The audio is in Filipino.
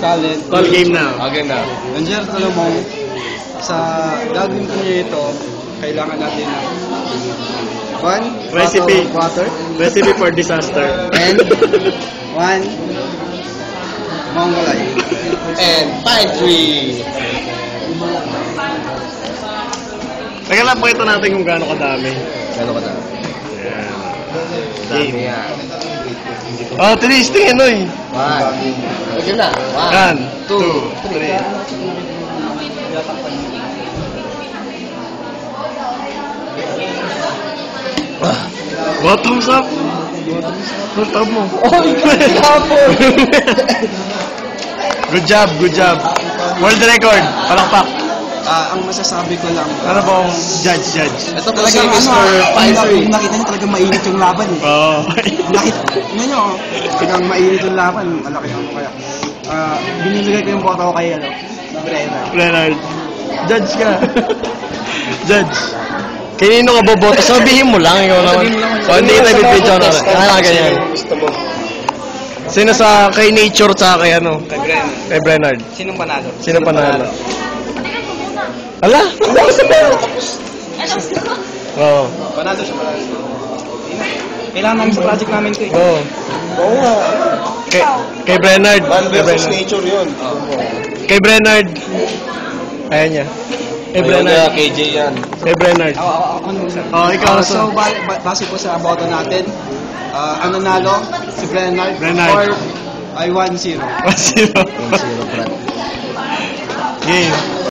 Scarlett. Call game na. Okay na. Ranger Salomon. Sa gagawin ko niya ito, kailangan natin ng one Recipe. bottle of water Recipe for disaster. and one mongolay. And pine tree. Teka lang, pakita natin kung gaano kadami. Gano'n ka na? Ayan. Dami yan. Oh, tinistingin, oy. One. Okay na. One, two, three. What thumbs up? What up mo? Good job, good job. World record. Palakpak. Ang masasabi ko lang, Ano pong judge? Ito po si talagang Mr. Pine Tree. nakita niyo talagang mainit yung laban eh. Oo. Nakita niyo, talagang mainit yung laban, malaki ang kaya. Binibigay ko yung boto ko kay Brenner. Leonard. Judge ka. Judge. Kanino ka boboto? Sabihin mo lang. Ikaw naman. O, hindi kita bibidyo na. Ganyan. Sino sa kay Nature sa kay ano? Kay Brenard. Sinong panalo? Sino panalo? Ala? Oo. Panalo siya, panalo. Kailangan namin sa project namin ito eh. Oo. Oo nga. Kay Brenard. Man Kay versus Brenard. nature yun. Kay Brenard. Ayan niya. Kay Brenard. KJ yan. Kay Brenard. Ako sir. Oh, ikaw na So, base po sa boto natin, ang nanalo, si Brenard. Brenard. Or ay 1-0. 1-0. Zero, Brad. Game.